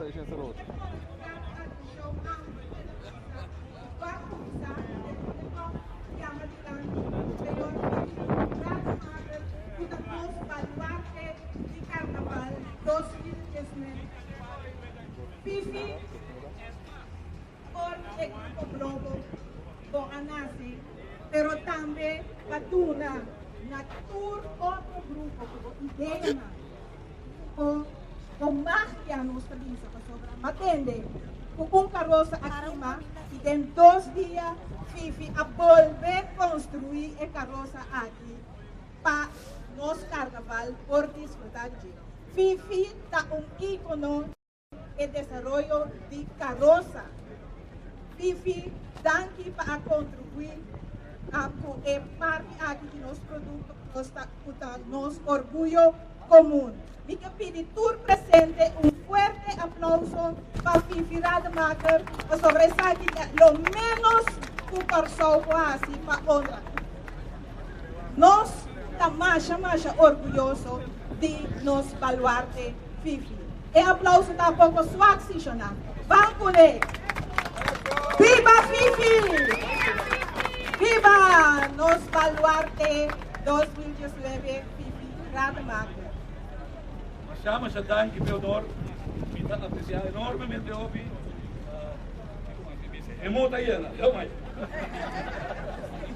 Station sa road. Fifi por el grupo Globo con Anasi, pero también Patuna, Natur, otro grupo, Idena, con magia nos trabalha para sobra. Matende, com carroça aqui, e em 2 dias, Fifi a volver construir a carroça aqui para nosso carnaval por desfrutar de. Fifi está ícone e desenvolvimento de carroça. Fifi danke para contribuir com a parte aqui de nosso produto, nosso orgulho comum. Me pedir tour presente fuerte aplauso para Fifi Rademacher sobre esa lo menos que persona así para honra. Nos estamos más orgullosos de nos baluarte Fifi. E aplauso tampoco swag sishona. Bancule. Viva Fifi! Viva nos baluarte 2019 Fifi Rademacher. Chama siya dahil Theodor, kita apreciar enormemente Obi. Emota yan, yamay.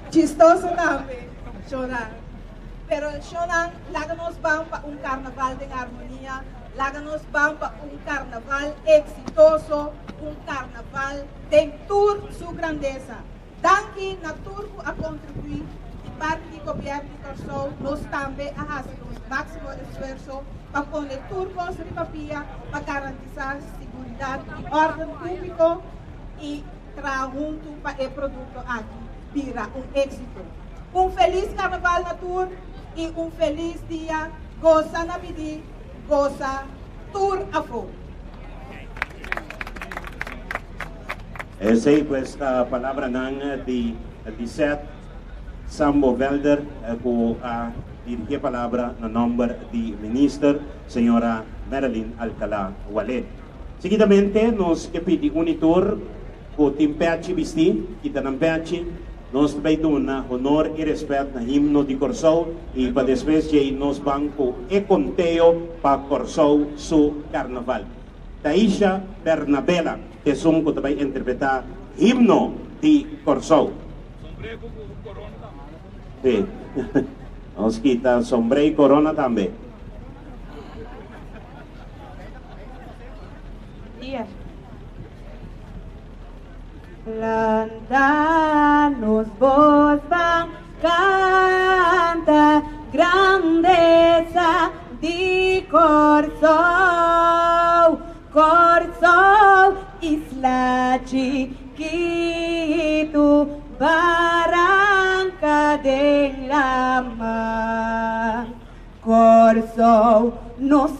Chistoso también, llorar. Pero lloran, láganos van para un carnaval de armonía, láganos van para un carnaval exitoso, un carnaval de tour su grandeza. Danke na tour a contribuir y parte del gobierno nos también a hacer un máximo esfuerzo para poner turcos de papilla para garantizar seguridad y orden público y traer junto para el producto aquí. Vira un éxito. Un feliz carnaval na tour y un feliz día. Goza Navidad, goza Tour Afo. Esa pues palabra ng di Seth Sambo Velder ko dirige palabra na number di Minister, Señora Marilyn Alcala Wallet. Seguidamente, nos que pidi unitor ko Timpeachi Bisti, kita ng Peachi, nos baidun na honor e respeto na himno di Corsao e pa después jay nos banco e conteo pa Corsao su Carnaval. Taisha Bernabela, que son ko tabay interpretar himno di Corsao. Sombrero ko corona. Sí. Nos kita sombrero y corona también. Yeah. Landanos voz van canta grandeza di Corsao, Corsao isla chiquito barranca de la mar. Corsao nos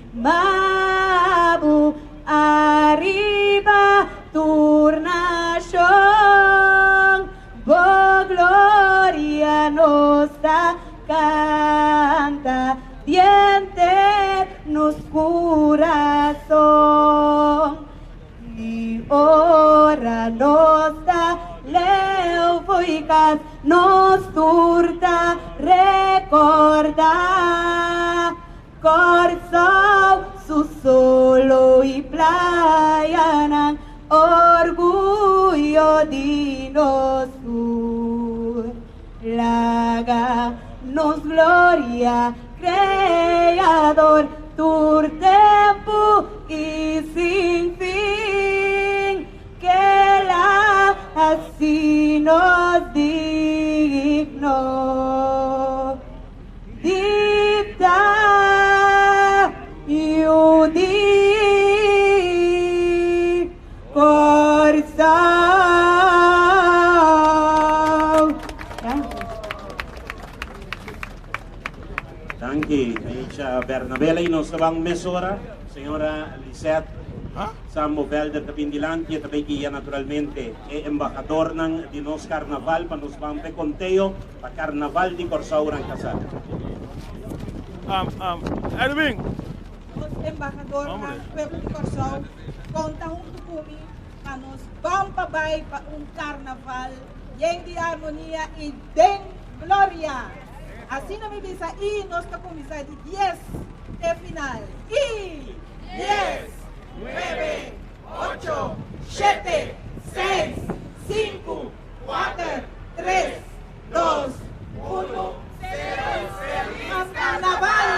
estimado arriba tu nación, por gloria nos canta diente nos corazón y ora nos da leuvoicas nos turta recordar Corsao su solo y playa ng orgullo di nos laga nos gloria creador tu tiempo y sin fin que la así nos digno dicta Yudi Corsao. Danke, Aisha Bernabela y nos bang mesora, señora Lisette Sambo Velder Kapindilanti, at abay naturalmente embajador ng Dinos Carnaval, pa nos bang peconteo, pa Carnaval di Corsao rang kasal. Edwin, embajador ng Pueblo de Corzao, kontahong tukumi, anos bampabay pa un carnaval, yang di armonía y den gloria. Así no me visa y nos comisa de 10 de final. Y 10, 9, 8, 7, 6, 5, 4, 3, 2, 1, 0. Carnaval!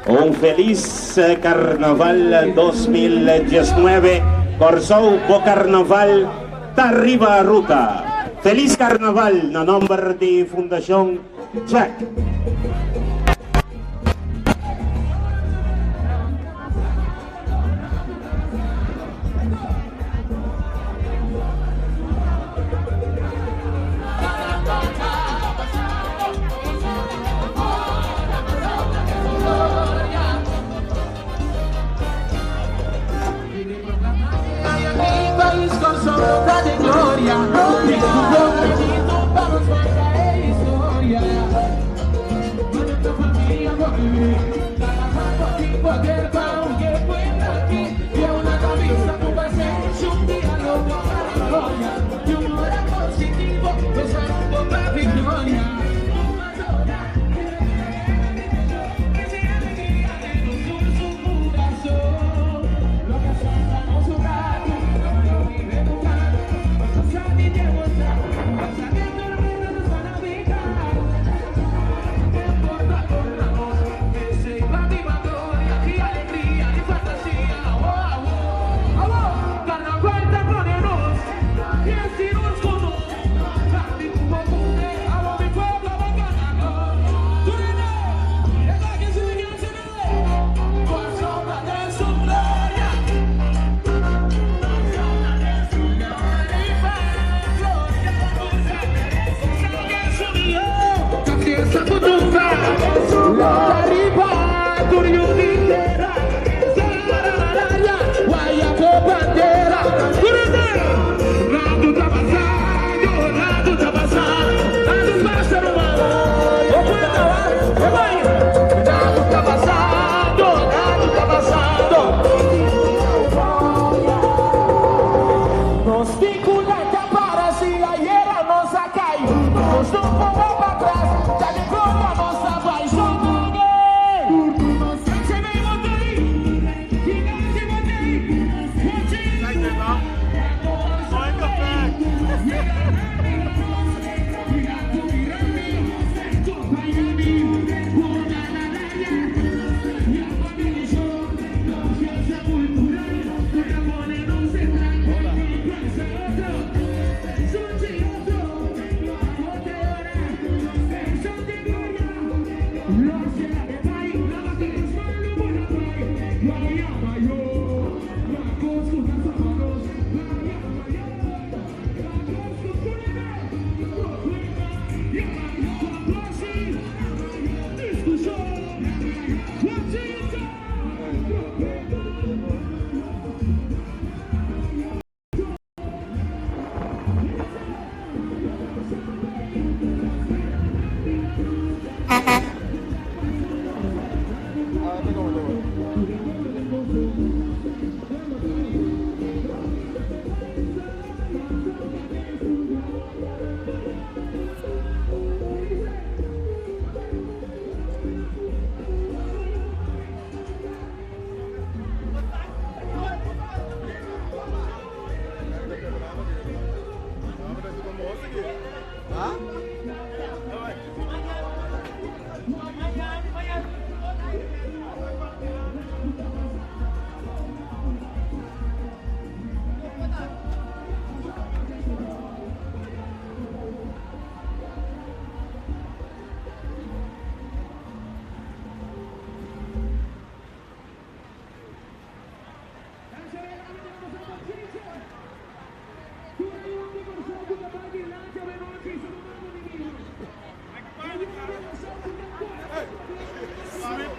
Un feliz Carnaval 2019. Corzao bo Carnaval t'arriba a ruta. Feliz Carnaval na nombre de Fundación Jack. De gloria, vamos para historia. Manda tu familia por vivir, trabajando aquí, poder para un que cuenta aquí. Y una camisa tu pase, un día lo para la gloria. Y un hora positivo, gozando la victoria. Esa alegría de nosotros su corazón, lo que saltamos su radio.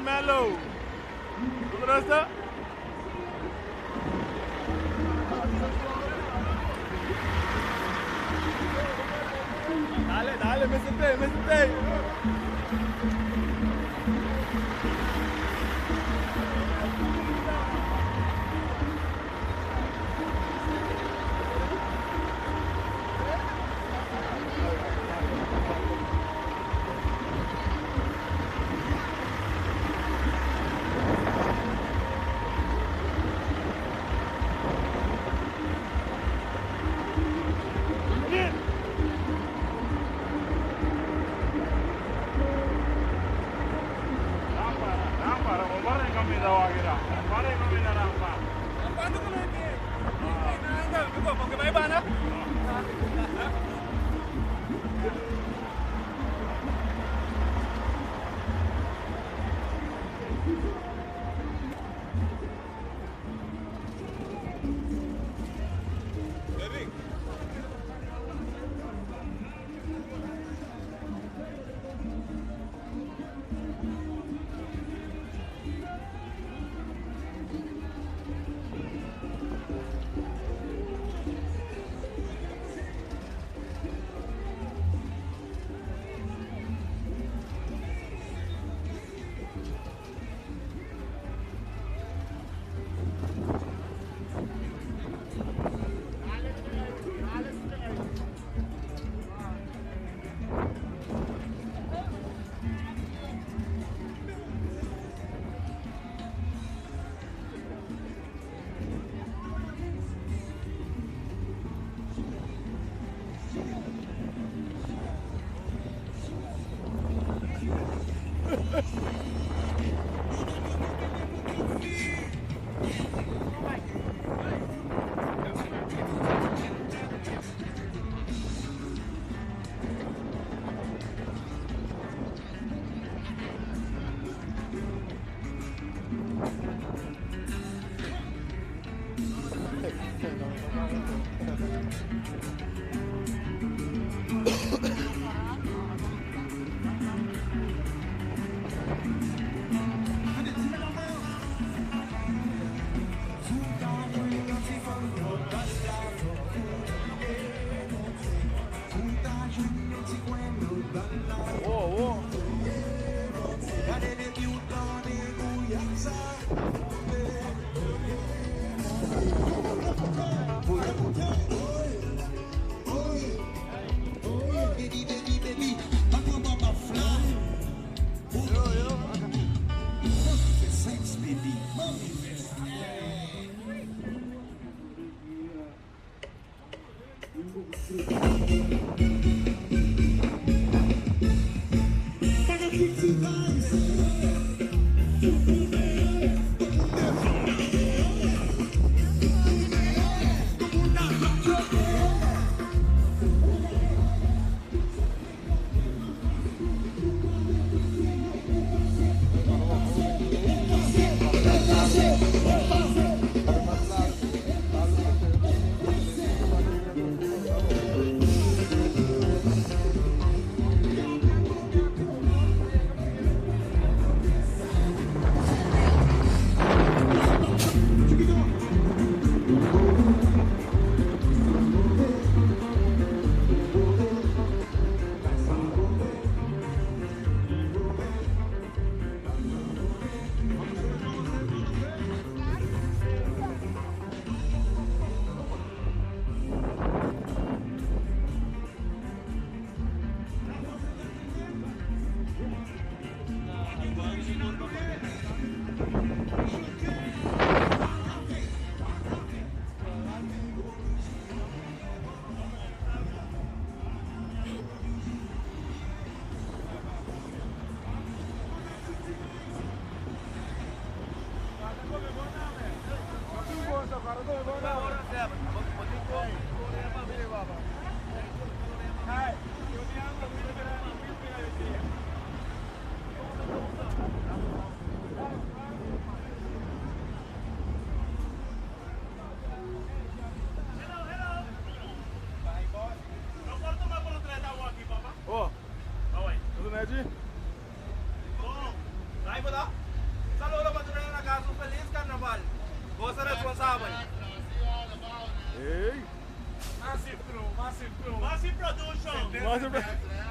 Mellow. ¿Cómo está? Dale, dale, métete, métete. da wagira. Pare mami da rampa. Paano ko lang eh? Inaangal ko po, magkaiba na?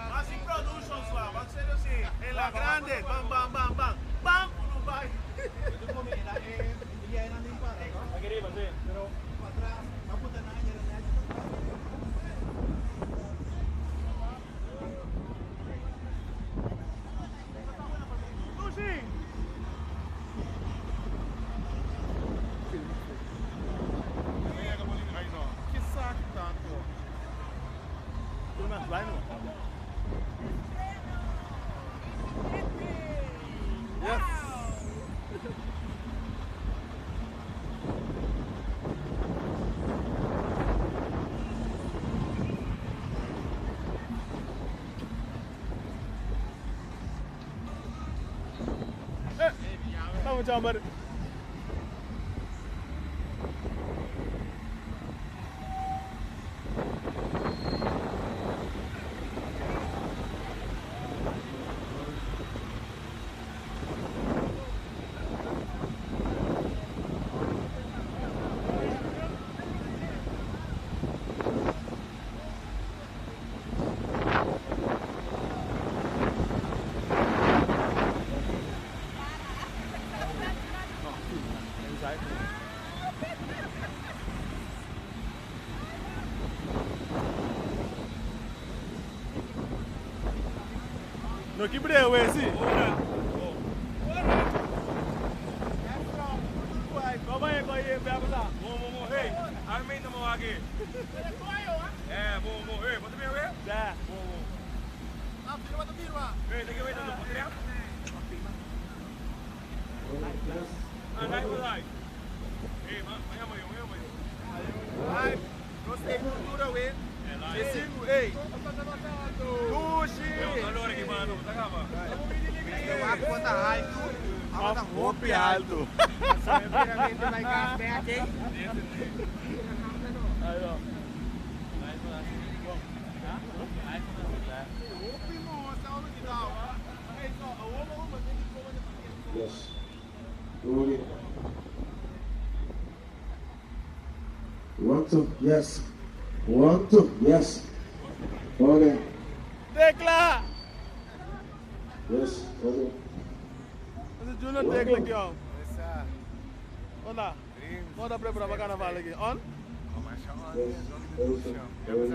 Massive production, swap. Ang sa'yo si Ela Grande. Bang, bang, bang, bang. Bang! Puno ba? Vai, meu. me chamar. No keep it away, see. Hey, I made them all again. Yeah, boom. Hey, what's the matter? Yeah. Hey, take away the look. What's the matter? And I was like, hey, man, Ai, gostei de cultura, ué. Decido, ei. Tuxi. allora che mano, sta cama. Eu acho que quando a alto, a quando roupa alto. Veramente vai gastar aqui. Aí, ó. Yes. Rolling. 1, 2, yes. 1, 2, yes. Okay. Tecla! Yes. Okay. Esse Junior Tecla aqui, ó. Olha, manda preparar para carnaval aqui. On? Yes. Okay.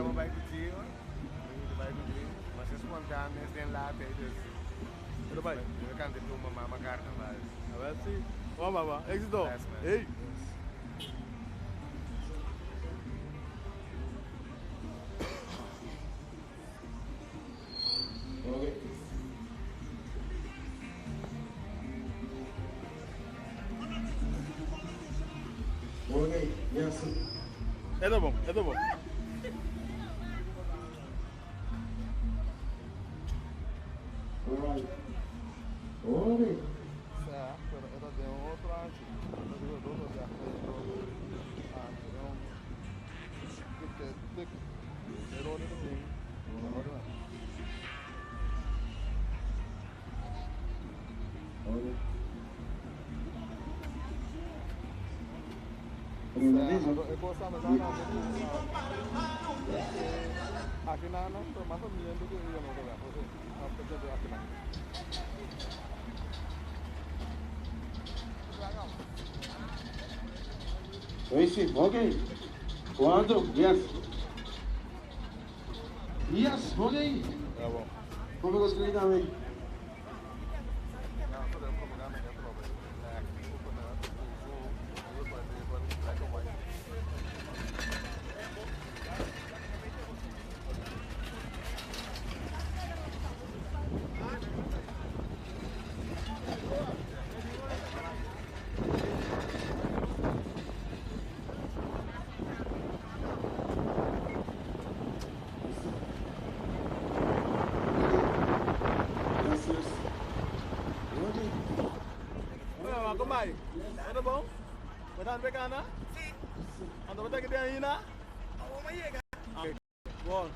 Tudo bem? Eu canto uma mama carnaval. A ver se... Vamos, vamos. Éxito. Ei. Okay. Okay. Yes. É do bom, é do bom. Alright. Okay. Certo, eu tenho outro antes. Eu tenho outro já. Okay. Aqui na mais família do que eu não lugar. Tracy, okay. 1, 2, yes. Yes, okay. Tá bom. Como eu escrevi também. Como vai? Tudo bom? Vai pegar, né? Sim. Anda para que tem aí, né? Vamos aí, bom.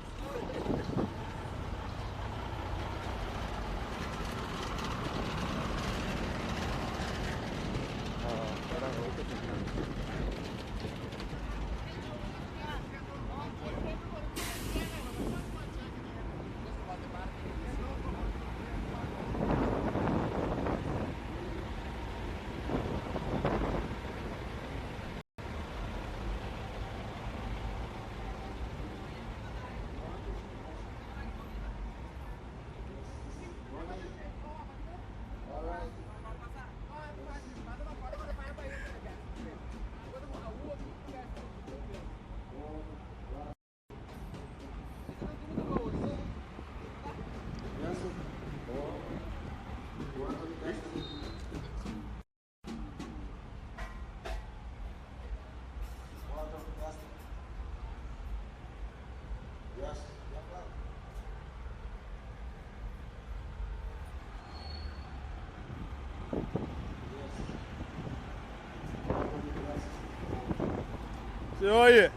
Se oye.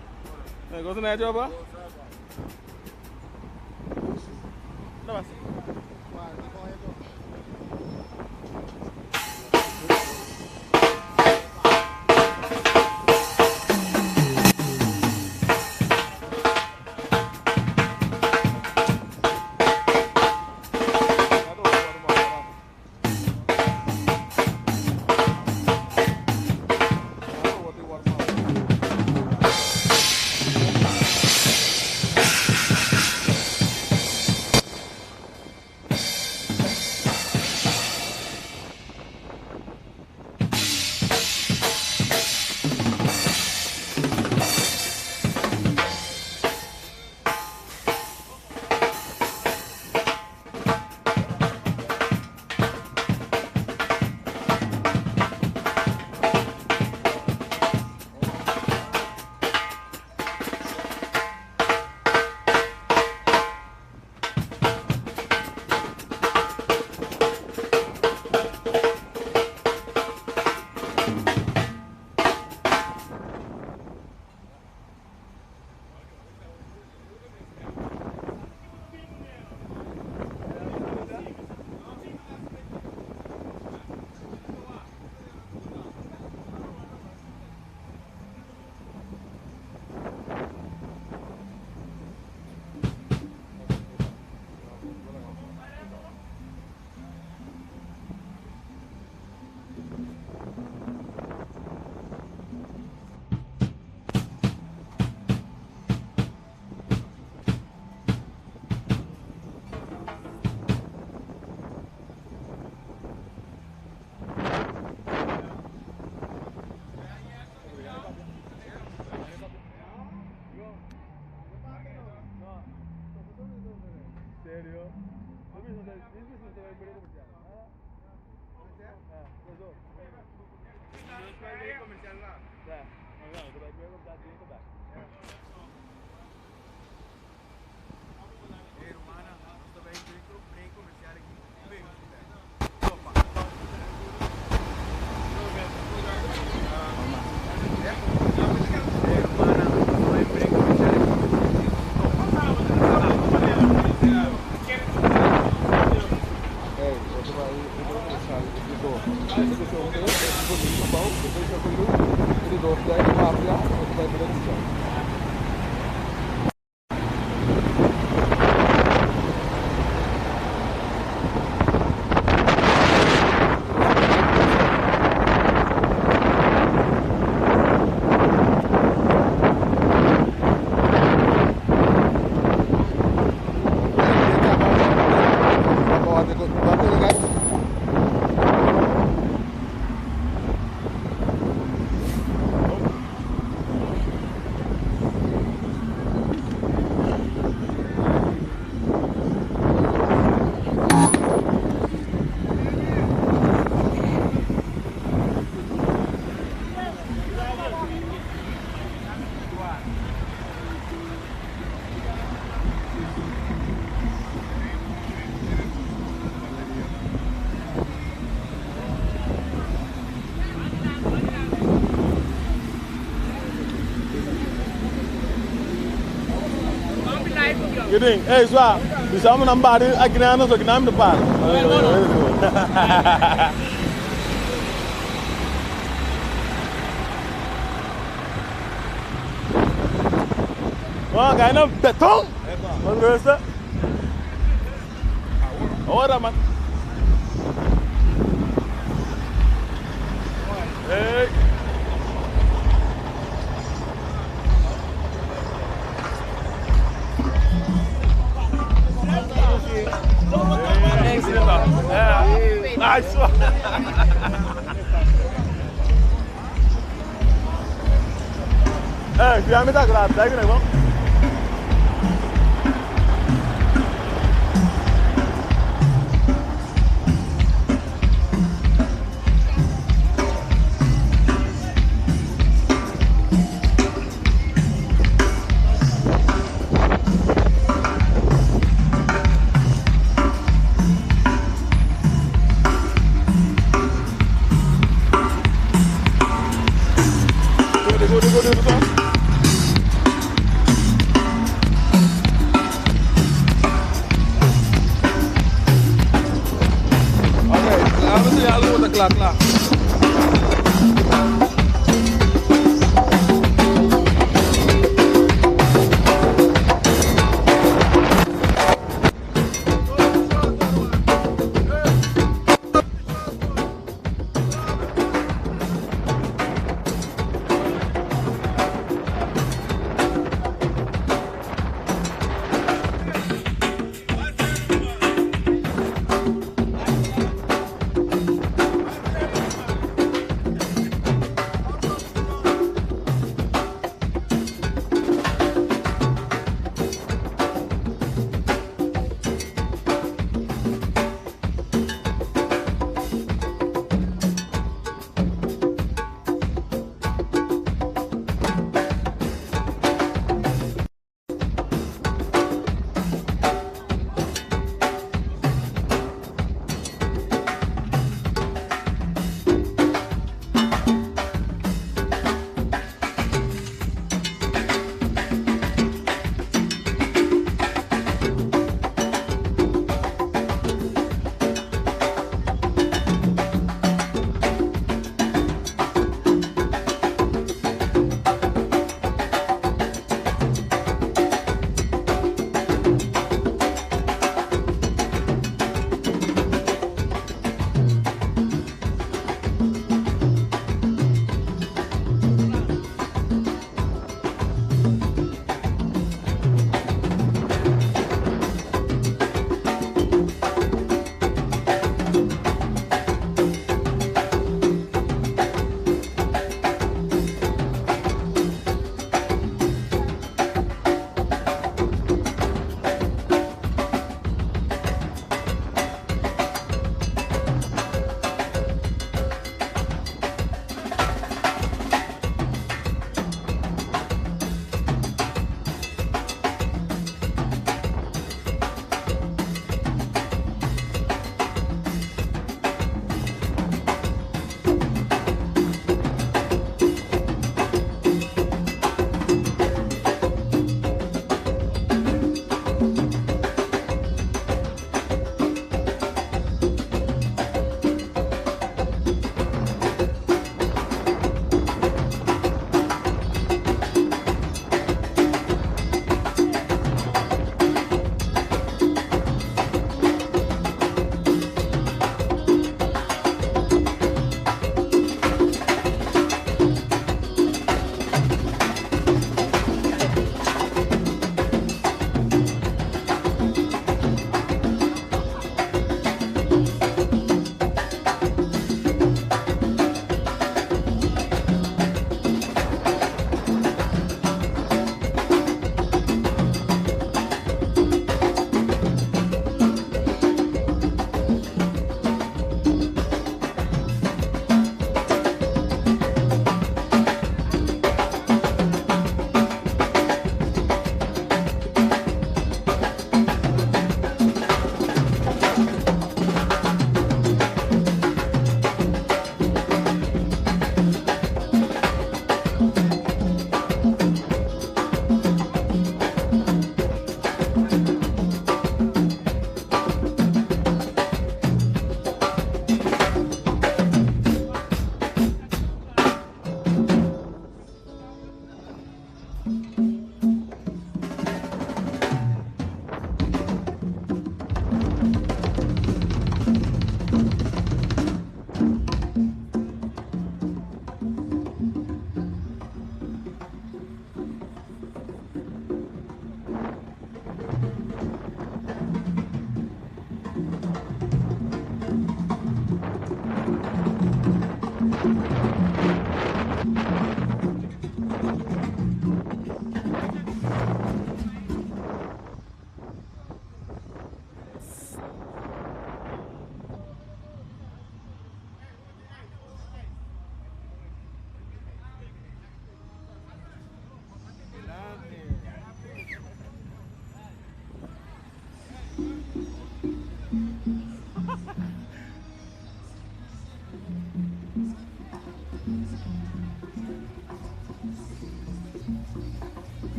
Negócio não é de obra? Não vai. Sério? Gini, Zwa, bisa mo nambari aginano so ginam depan. Wah, kayaknya beton. Bagus ya. Ora man. Nice one. Kıyamete kadar daha güne bak. Go. klar.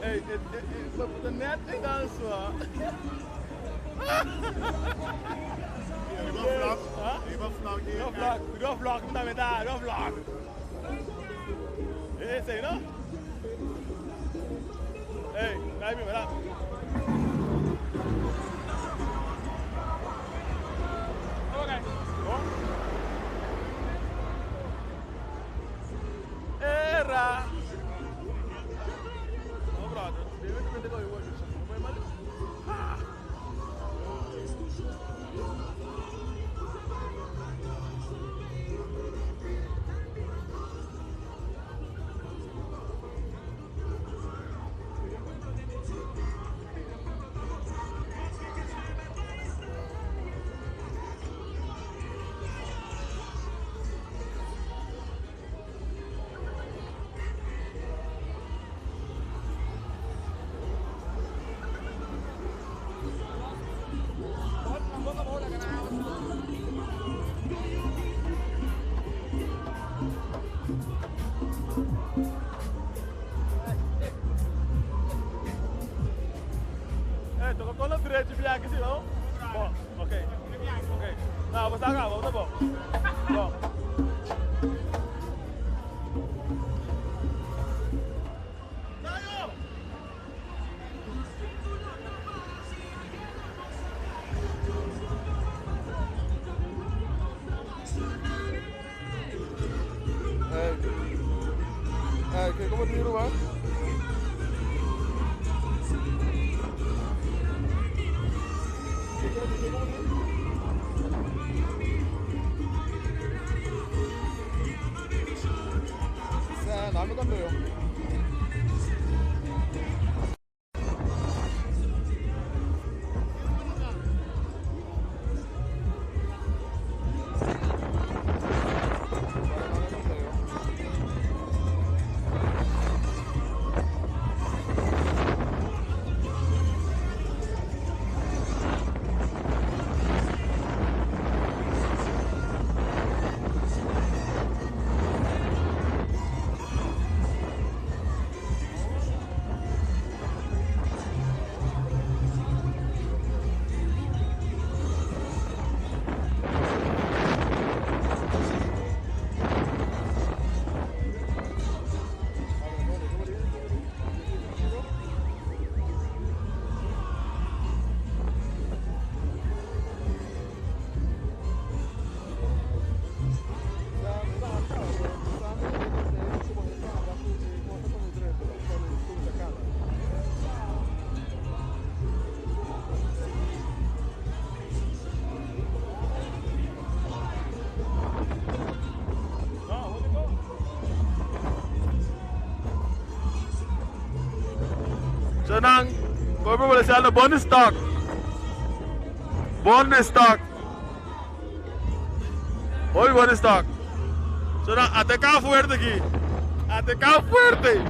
Hey, the net thing down so. We don't vlog, we don't vlog. Hey, say no? Hey, kijk me maar aan. Oké. Era. No, brother. Deve ter hoje. Foi mal. Toca con los derechos de viaje, ¿sí, no? Ok. No, pues acá, vamos, vamos. ¿Cómo te digo, man? 남의 건데요. So nang, kung wala siya na bonus stock. Bonus stock. Hoy, bonus stock. So nang, ataca fuerte aquí. Ataca fuerte.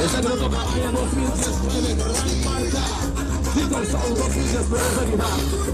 Ese que no toca en 2019, gran marca. Víctor Saúl 2019.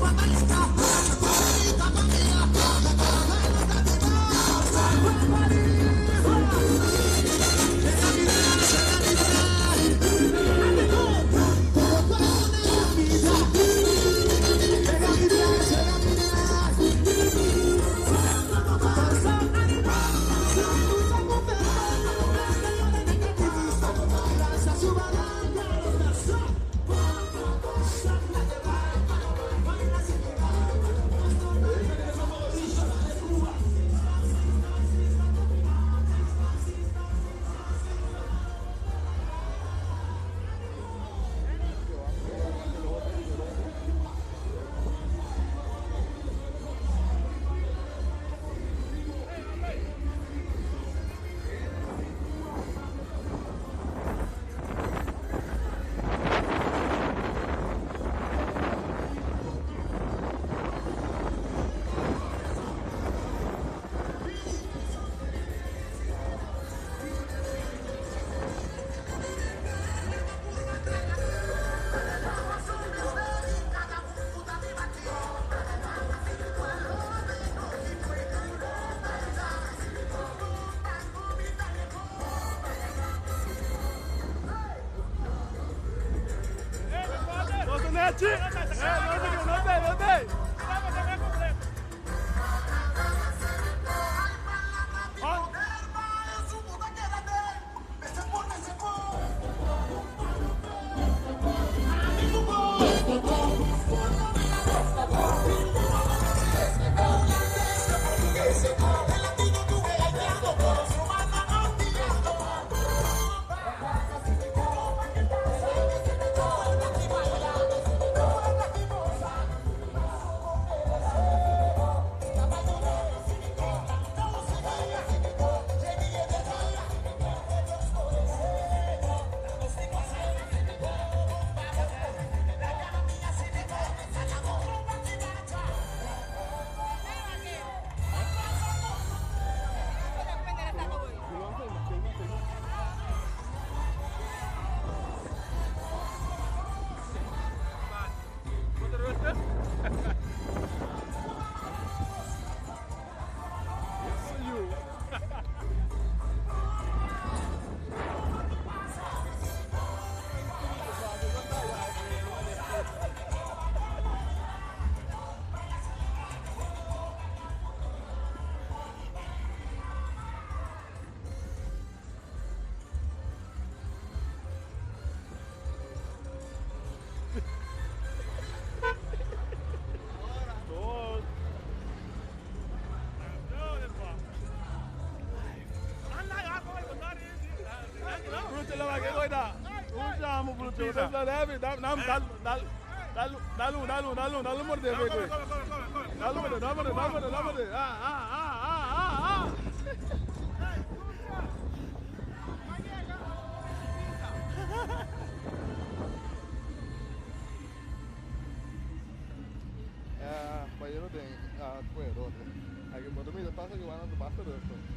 Gachi! Non te! Dalu morde be koy. Dalu morde. Poi io tengo quello. Hai che quando mi passa che vanno basta adesso.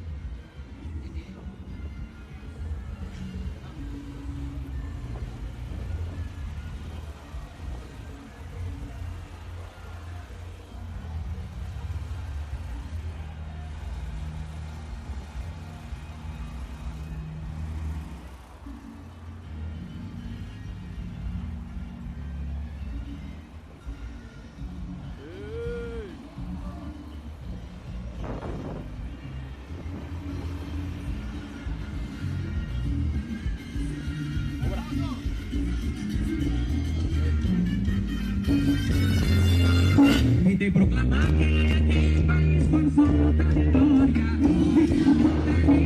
Y te proclama que aquel país con su trayectoria marca la historia.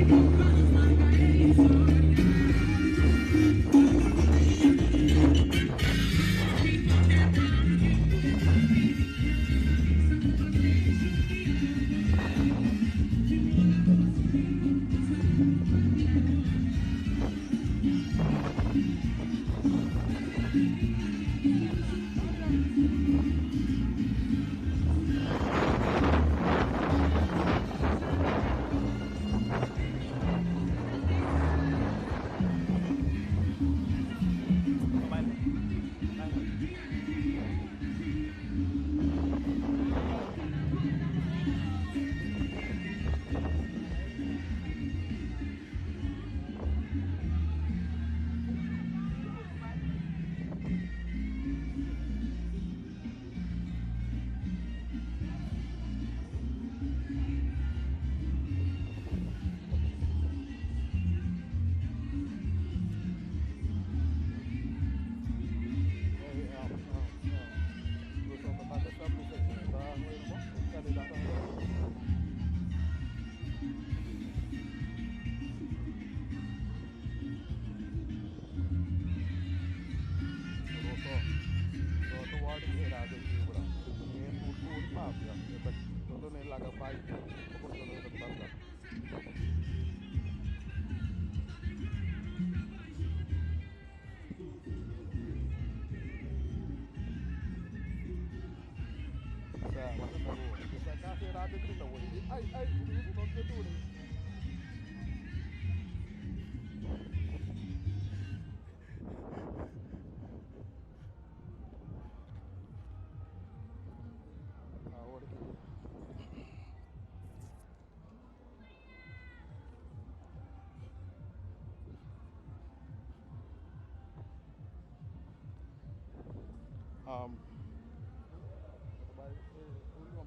Vai un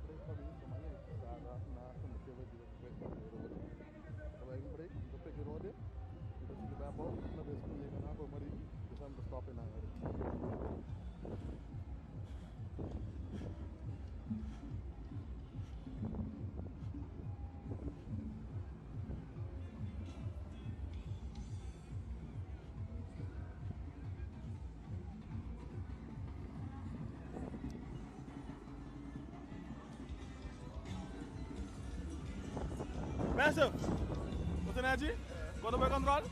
break para mim, amanhã na comissão vai vir vai um break, então peguei o rodo, então se tiver bom, na vez que ele na vou mari, deixando stop na área. Mensen, wat zijn het? Wat bij controle?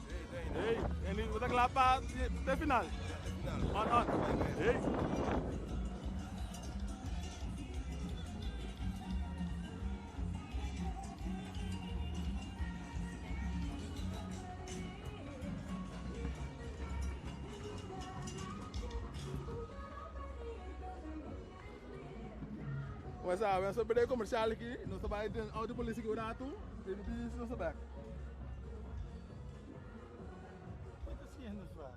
Hey, en die wat ik laat pa de finale. On. Hey. Mas we zijn bij de commercial aqui, nós trabalhamos de auto polícia que eu dá tu, e no business nós trabalhamos. Wat is hier nou zwaar?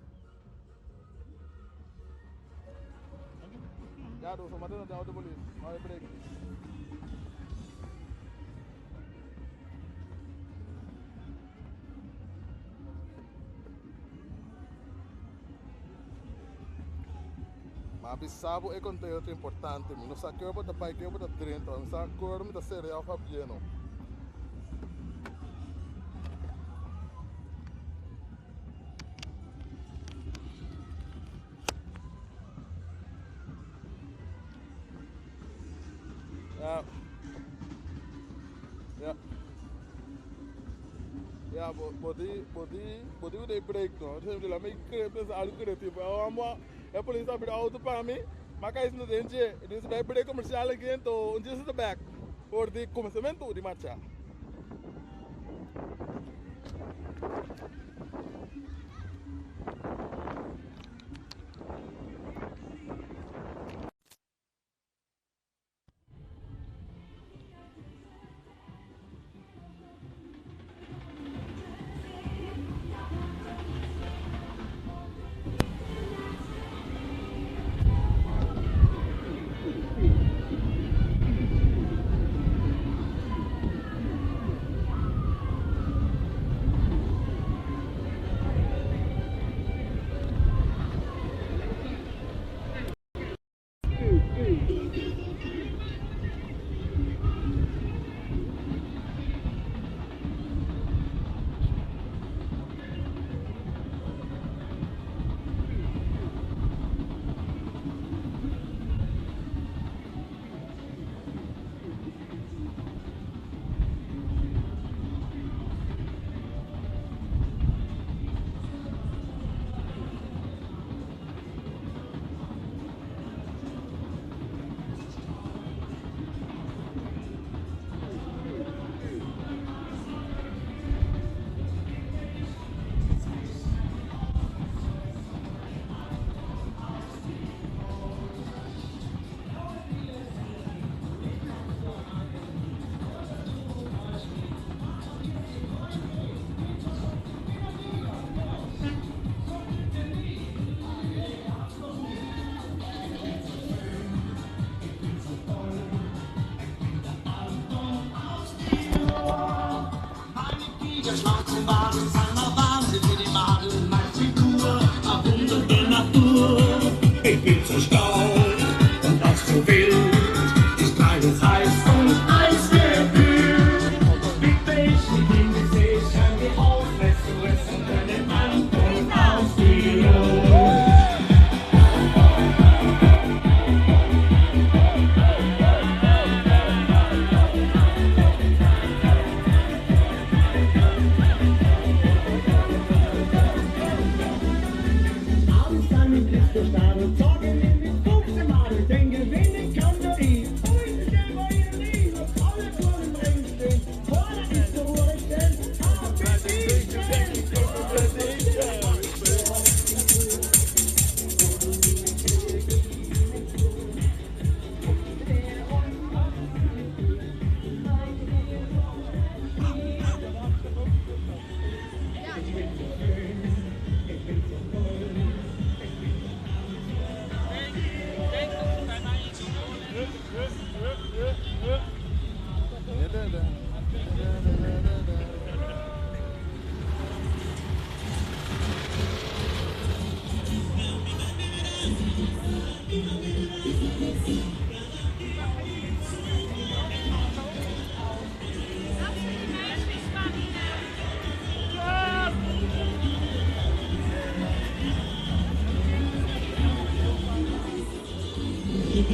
Ja, dus we moeten naar de auto police, maar je breekt. Mas bisabo é conteúdo importante, não sabe que eu vou dar pai que eu vou dar 30, não sabe que eu vou dar cereal fabiano. Ja, body udah break no. Saya bilang, "Make kreatif, alu kreatif." Awam a police abrir auto para mim, mas isso não tem jeito. Eles vai break comercial aqui, então onde está back? Por de começamento de marcha. Give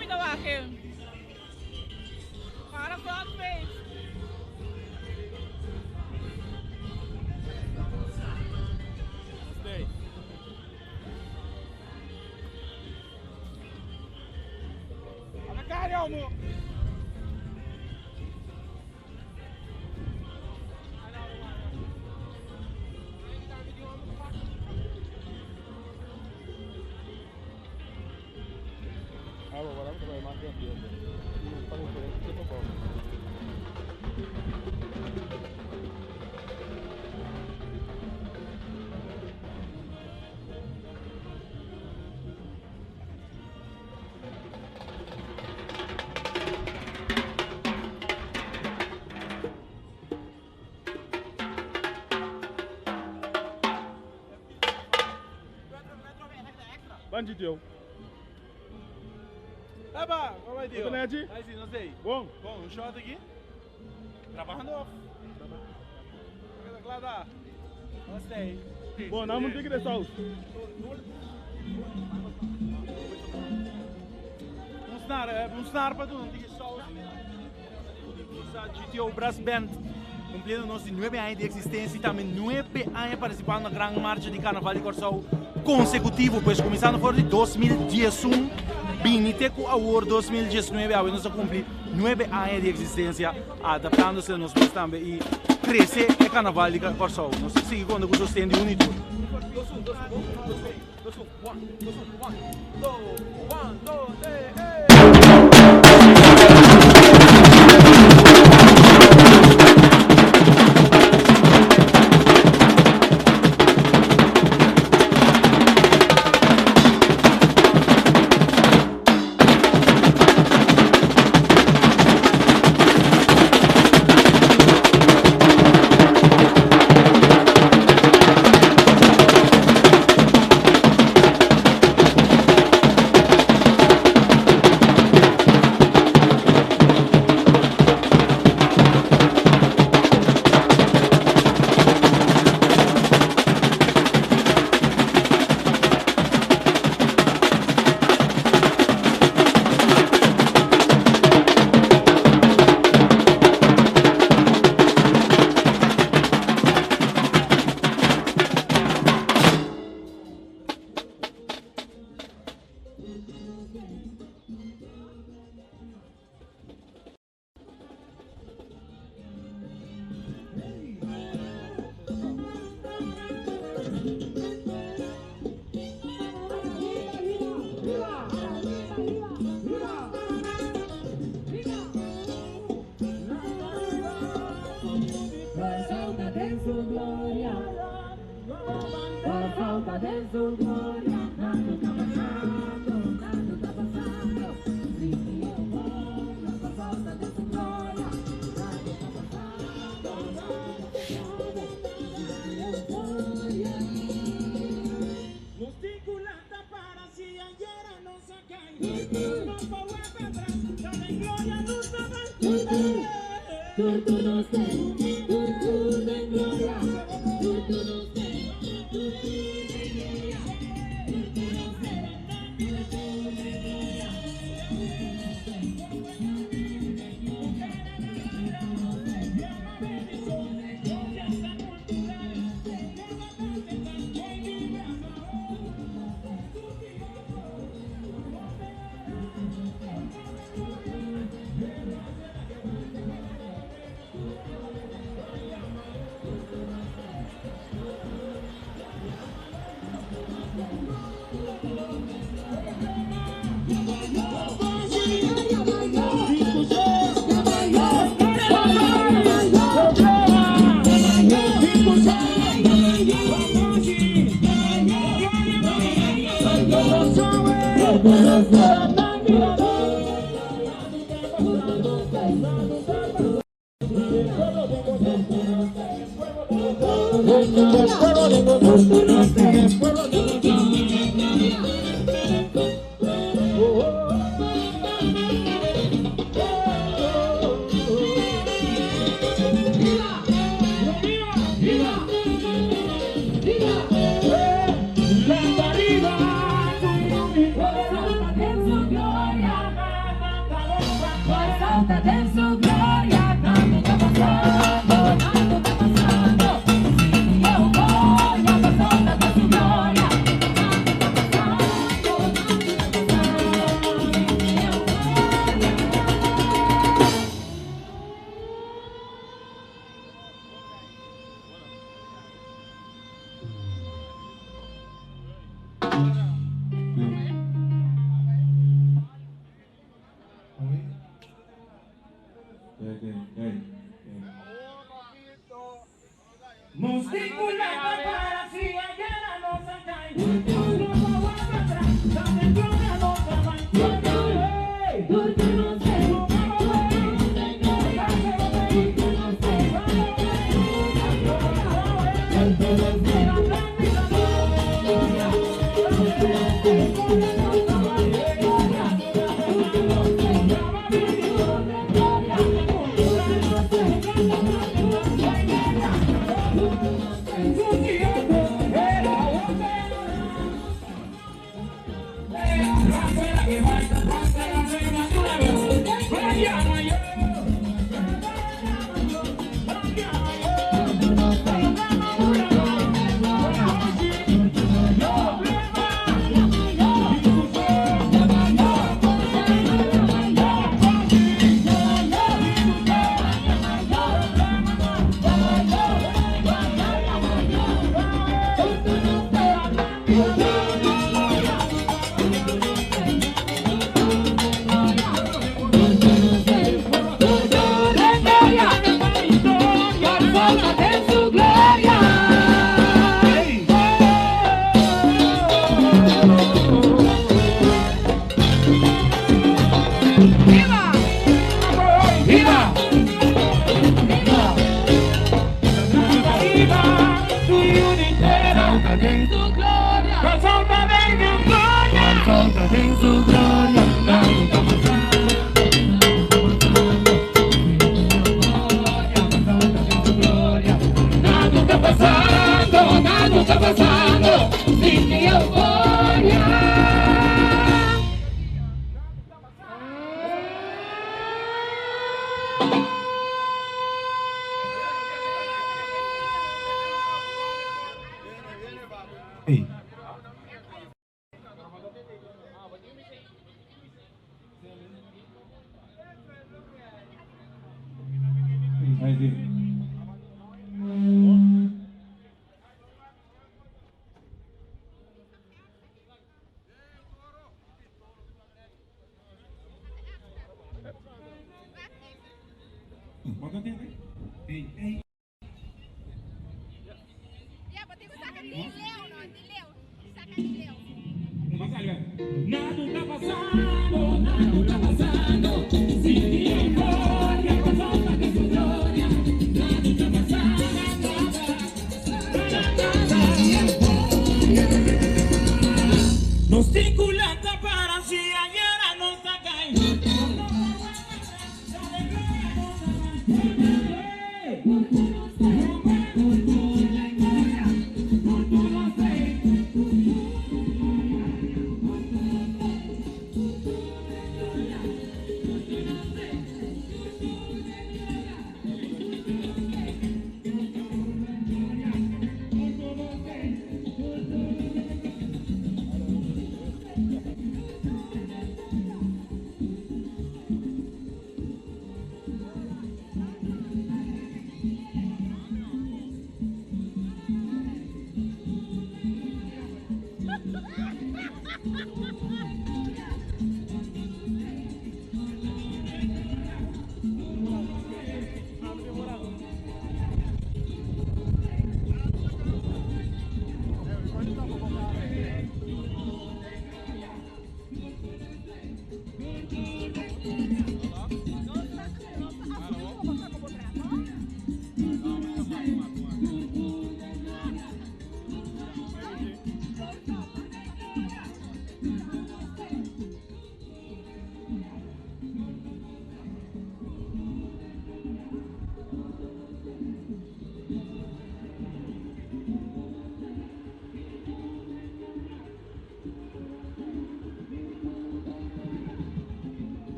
me the vacuum. Para front face. Stay. Agora, mo. Bandido. Eba, como é, Tudo bem, Adi? Aí sim, não sei. Bom. Bom, um shot aqui. Trabalhando off. Glada. Gostei. Bom, não vamos ter que deixar os. Um snar para tu, não tem que só GTO Brass Band. Cumplindo nossos 9 anos de existência e também 9 anos participando na grande marcha de Carnaval de Corsol consecutivo, pois começando fora de 2011, Biniteco Award 2019, a nós cumprir 9 anos de existência, adaptando-se a nós também e crescer é Carnaval de Corsol. Nós seguimos quando o sustento de Unitur. 1, 2, 3,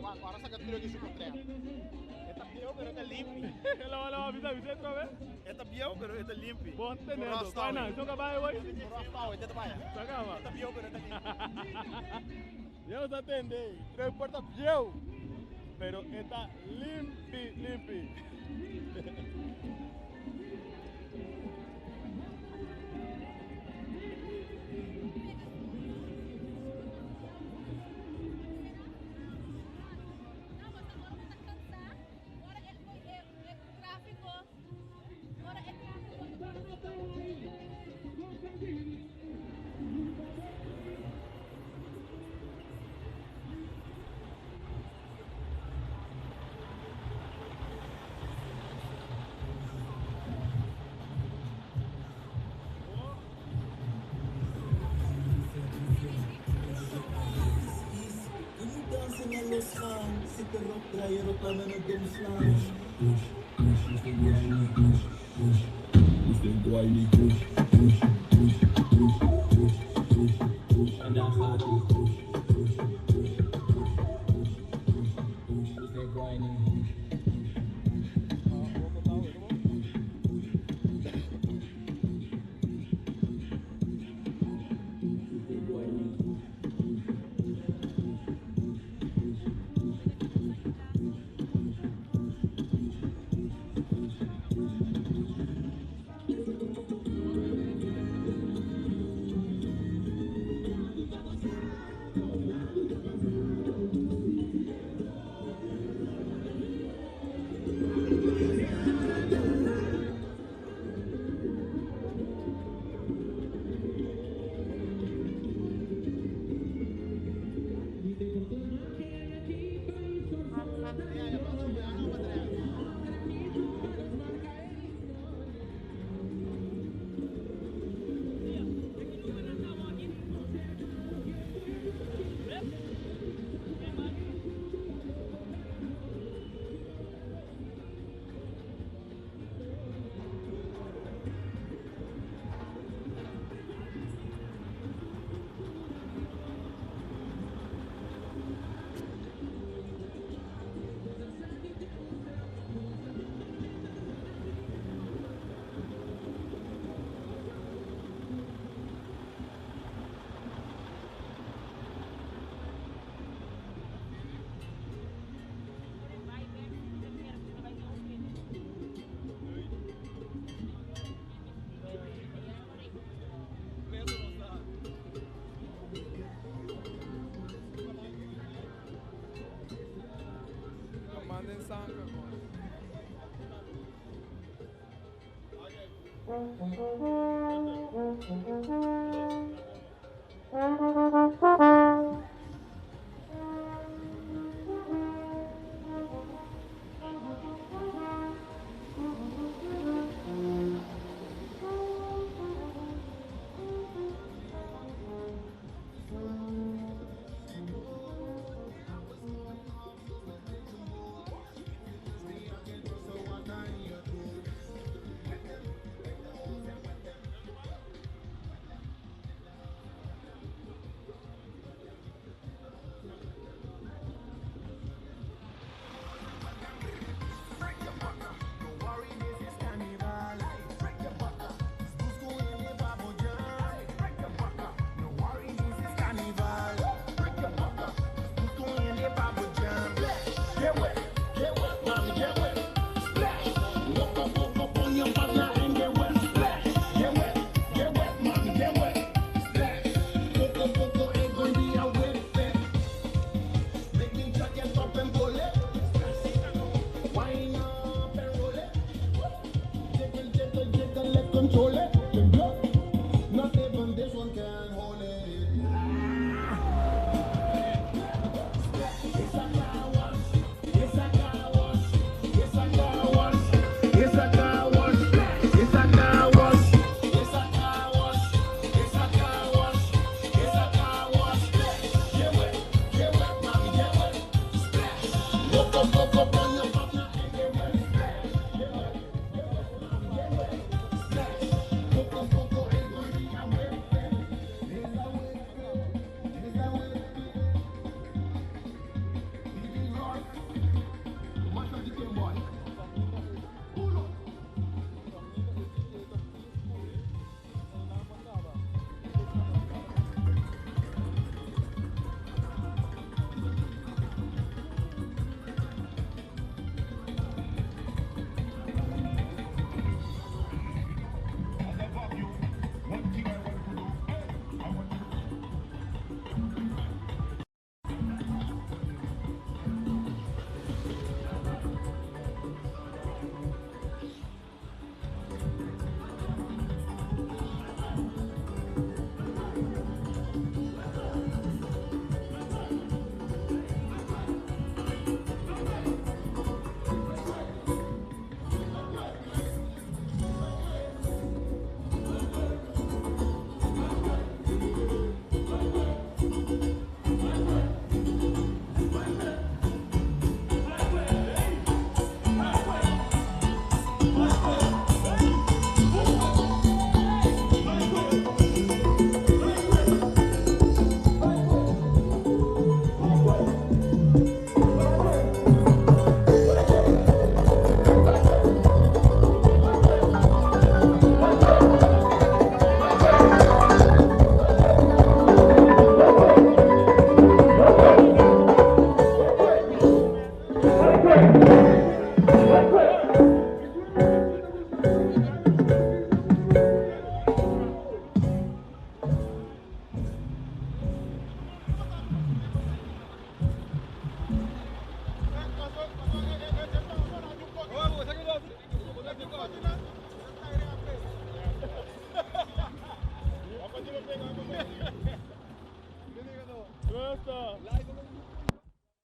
Agora essa captura que se contrata. Esta bio, pero esta limpi. Ela avisa otra vez. Esta bio, pero esta limpi. Bom tenendo. Vai não, então vai hoje. Rostau, esta vai. Sacava. Esta bio, pero esta limpi. Eu já atendei. Três portas bio. Pero esta limpi. Zit erop, draai erop aan en het dom slaan. En dan gaat hij.